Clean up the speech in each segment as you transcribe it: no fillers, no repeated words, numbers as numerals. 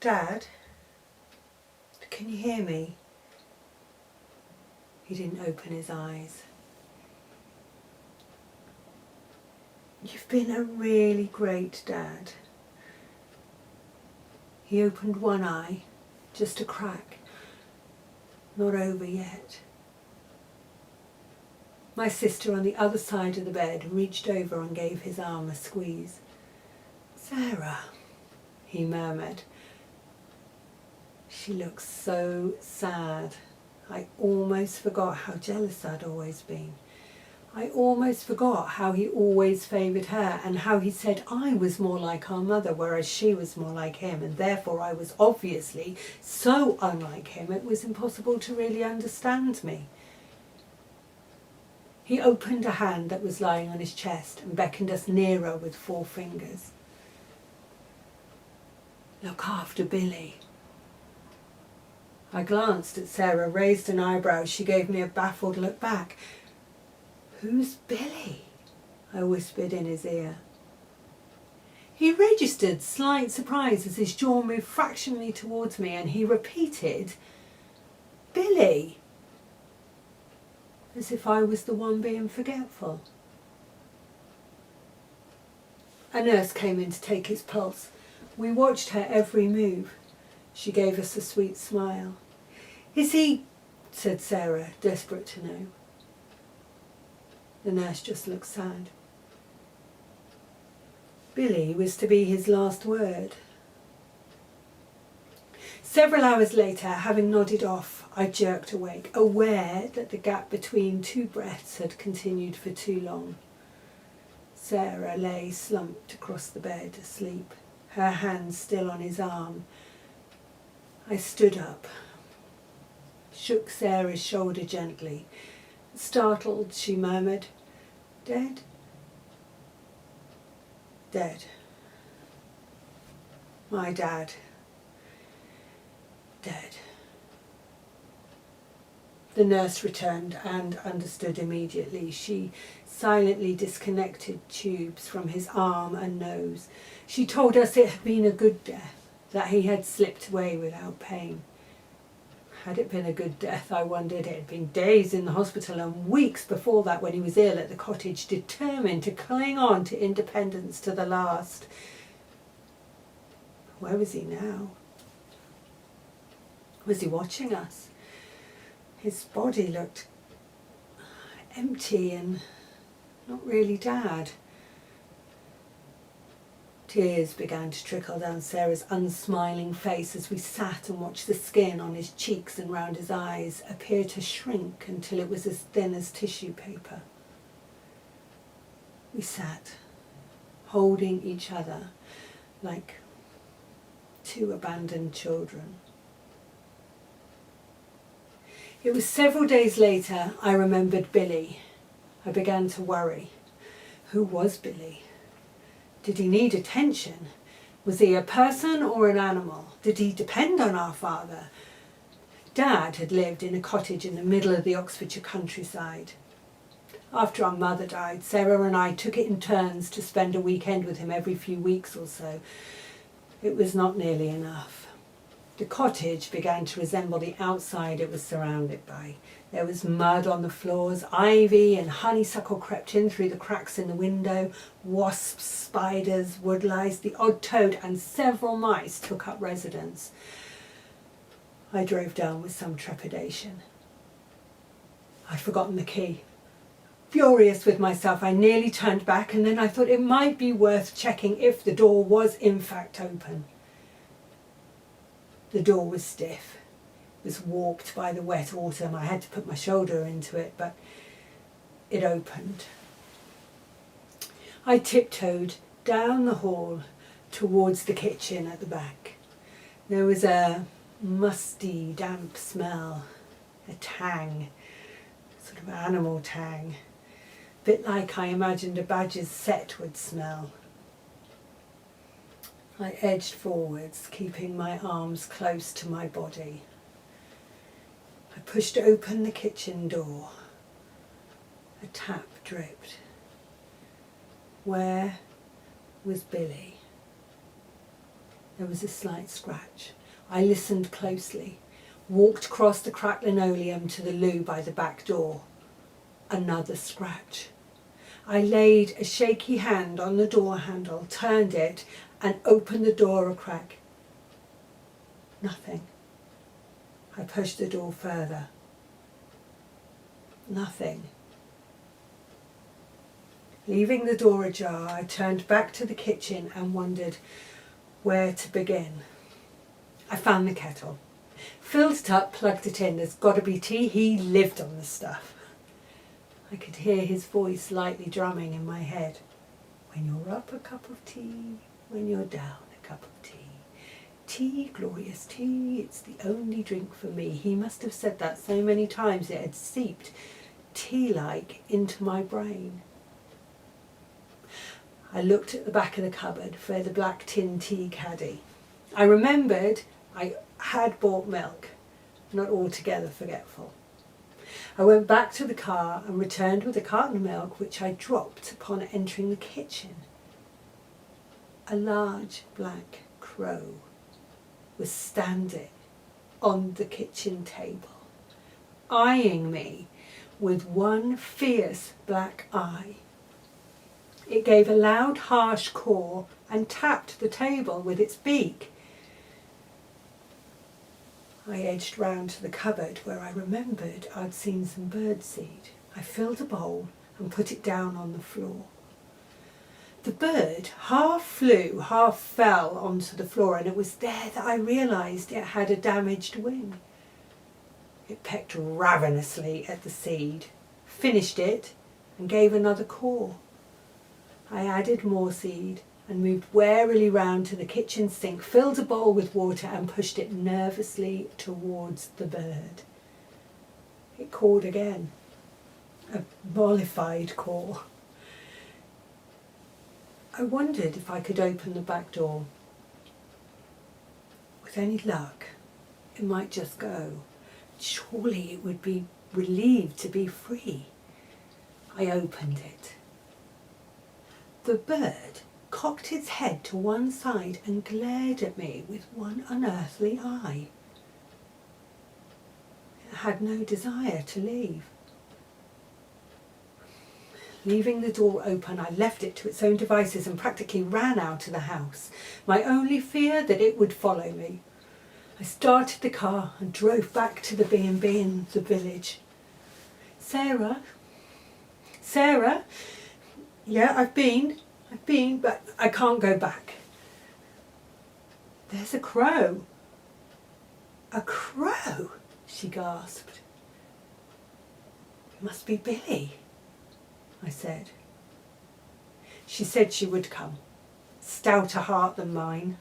Dad? Can you hear me? He didn't open his eyes. You've been a really great dad. He opened one eye, just a crack. Not over yet. My sister on the other side of the bed reached over and gave his arm a squeeze. Sarah, he murmured. She looks so sad. I almost forgot how jealous I'd always been. I almost forgot how he always favoured her and how he said I was more like our mother, whereas she was more like him, and therefore I was obviously so unlike him it was impossible to really understand me. He opened a hand that was lying on his chest and beckoned us nearer with 4 fingers. Look after Billy. I glanced at Sarah, raised an eyebrow. She gave me a baffled look back. Who's Billy? I whispered in his ear. He registered slight surprise as his jaw moved fractionally towards me, and he repeated, Billy, as if I was the one being forgetful. A nurse came in to take his pulse. We watched her every move. She gave us a sweet smile. Is he, said Sarah, desperate to know. The nurse just looked sad. Billy was to be his last word. Several hours later, having nodded off, I jerked awake, aware that the gap between 2 breaths had continued for too long. Sarah lay slumped across the bed, asleep, her hand still on his arm. I stood up, shook Sarah's shoulder gently. Startled, she murmured, Dead? Dead. My dad. Dead. The nurse returned and understood immediately. She silently disconnected tubes from his arm and nose. She told us it had been a good death, that he had slipped away without pain. Had it been a good death, I wondered. It had been days in the hospital and weeks before that when he was ill at the cottage, determined to cling on to independence to the last. Where was he now? Was he watching us? His body looked empty and not really Dad. Tears began to trickle down Sarah's unsmiling face as we sat and watched the skin on his cheeks and round his eyes appear to shrink until it was as thin as tissue paper. We sat, holding each other like 2 abandoned children. It was several days later I remembered Billy. I began to worry. Who was Billy? Did he need attention? Was he a person or an animal? Did he depend on our father? Dad had lived in a cottage in the middle of the Oxfordshire countryside. After our mother died, Sarah and I took it in turns to spend a weekend with him every few weeks or so. It was not nearly enough. The cottage began to resemble the outside it was surrounded by. There was mud on the floors, ivy and honeysuckle crept in through the cracks in the window, wasps, spiders, woodlice, the odd toad and several mice took up residence. I drove down with some trepidation. I'd forgotten the key. Furious with myself, I nearly turned back, and then I thought it might be worth checking if the door was in fact open. The door was stiff. It was warped by the wet autumn. I had to put my shoulder into it, but it opened. I tiptoed down the hall towards the kitchen at the back. There was a musty, damp smell, a tang, sort of animal tang, a bit like I imagined a badger's set would smell. I edged forwards, keeping my arms close to my body. I pushed open the kitchen door. A tap dripped. Where was Billy? There was a slight scratch. I listened closely, walked across the cracked linoleum to the loo by the back door. Another scratch. I laid a shaky hand on the door handle, turned it, and opened the door a crack. Nothing. I pushed the door further. Nothing. Leaving the door ajar, I turned back to the kitchen and wondered where to begin. I found the kettle, filled it up, plugged it in. There's got to be tea. He lived on the stuff. I could hear his voice lightly drumming in my head. When you're up, a cup of tea. When you're down, a cup of tea. Tea, glorious tea, it's the only drink for me. He must have said that so many times it had seeped tea-like into my brain. I looked at the back of the cupboard for the black tin tea caddy. I remembered I had bought milk, not altogether forgetful. I went back to the car and returned with a carton of milk, which I dropped upon entering the kitchen. A large black crow was standing on the kitchen table, eyeing me with one fierce black eye. It gave a loud, harsh caw and tapped the table with its beak. I edged round to the cupboard where I remembered I'd seen some birdseed. I filled a bowl and put it down on the floor. The bird half flew, half fell onto the floor, and it was there that I realised it had a damaged wing. It pecked ravenously at the seed, finished it, and gave another caw. I added more seed and moved warily round to the kitchen sink, filled a bowl with water and pushed it nervously towards the bird. It cawed again, a mollified caw. I wondered if I could open the back door. With any luck, it might just go. Surely it would be relieved to be free. I opened it. The bird cocked its head to one side and glared at me with one unearthly eye. It had no desire to leave. Leaving the door open, I left it to its own devices and practically ran out of the house, my only fear that it would follow me. I started the car and drove back to the B&B in the village. Sarah? Sarah? Yeah, I've been, but I can't go back. There's a crow. A crow, she gasped. It must be Billy, I said. She said she would come, stouter heart than mine.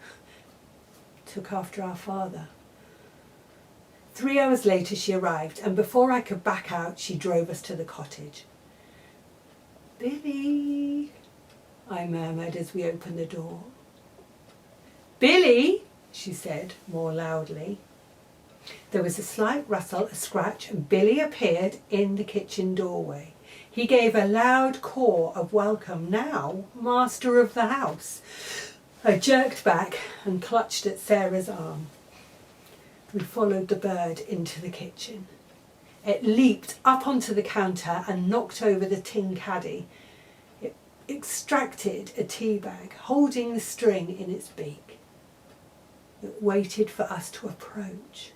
Took after our father. 3 hours later she arrived, and before I could back out, she drove us to the cottage. Billy, I murmured as we opened the door. Billy, she said more loudly. There was a slight rustle, a scratch, and Billy appeared in the kitchen doorway. He gave a loud caw of welcome, now master of the house. I jerked back and clutched at Sarah's arm. We followed the bird into the kitchen. It leaped up onto the counter and knocked over the tin caddy. It extracted a tea bag, holding the string in its beak. It waited for us to approach.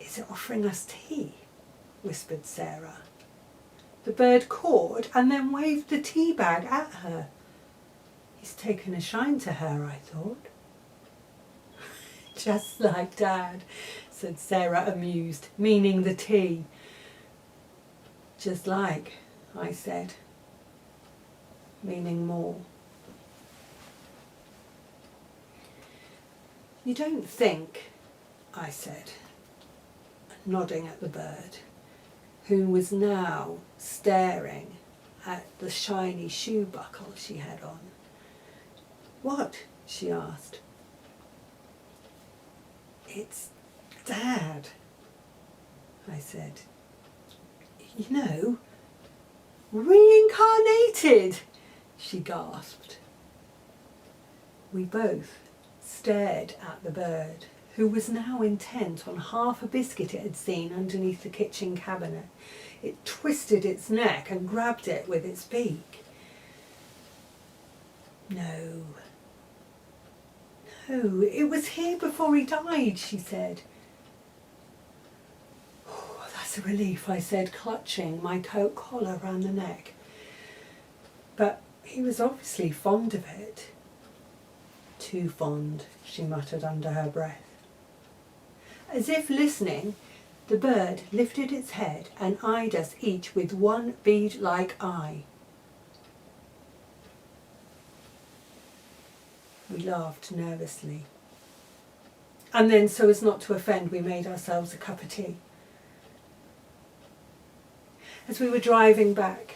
Is it offering us tea? Whispered Sarah. The bird cawed and then waved the tea bag at her. He's taken a shine to her, I thought. Just like Dad, said Sarah, amused, meaning the tea. Just like, I said, meaning more. You don't think, I said, nodding at the bird, who was now staring at the shiny shoe buckle she had on. What? She asked. It's Dad, I said. You know, reincarnated, she gasped. We both stared at the bird, who was now intent on half a biscuit it had seen underneath the kitchen cabinet. It twisted its neck and grabbed it with its beak. No, it was here before he died, she said. Oh, that's a relief, I said, clutching my coat collar round the neck. But he was obviously fond of it. Too fond, she muttered under her breath. As if listening, the bird lifted its head and eyed us each with one bead-like eye. We laughed nervously. And then, so as not to offend, we made ourselves a cup of tea. As we were driving back,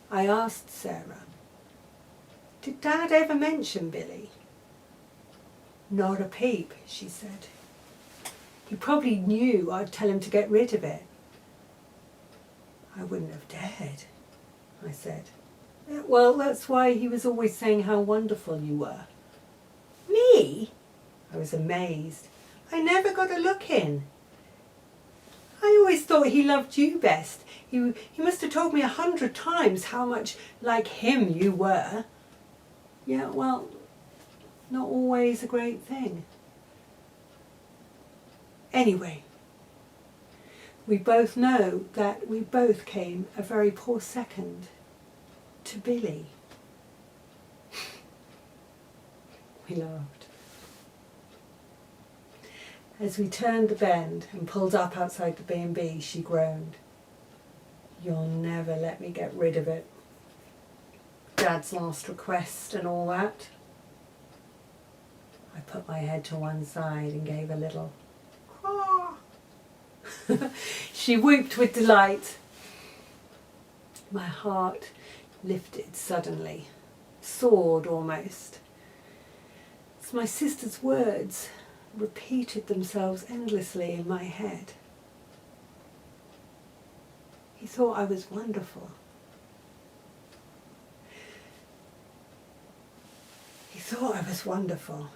I asked Sarah, "Did Dad ever mention Billy?" "Not a peep," she said. "He probably knew I'd tell him to get rid of it." "I wouldn't have dared," I said. "Well, that's why he was always saying how wonderful you were." "Me?" I was amazed. "I never got a look in." "I always thought he loved you best. He must have told me 100 times how much like him you were." "Yeah, well, not always a great thing." Anyway, we both know that we both came a very poor second to Billy. We laughed. As we turned the bend and pulled up outside the B&B, she groaned, "You'll never let me get rid of it. Dad's last request and all that." I put my head to one side and gave a little caw. She whooped with delight. My heart lifted suddenly, soared almost, as my sister's words repeated themselves endlessly in my head. He thought I was wonderful. He thought I was wonderful.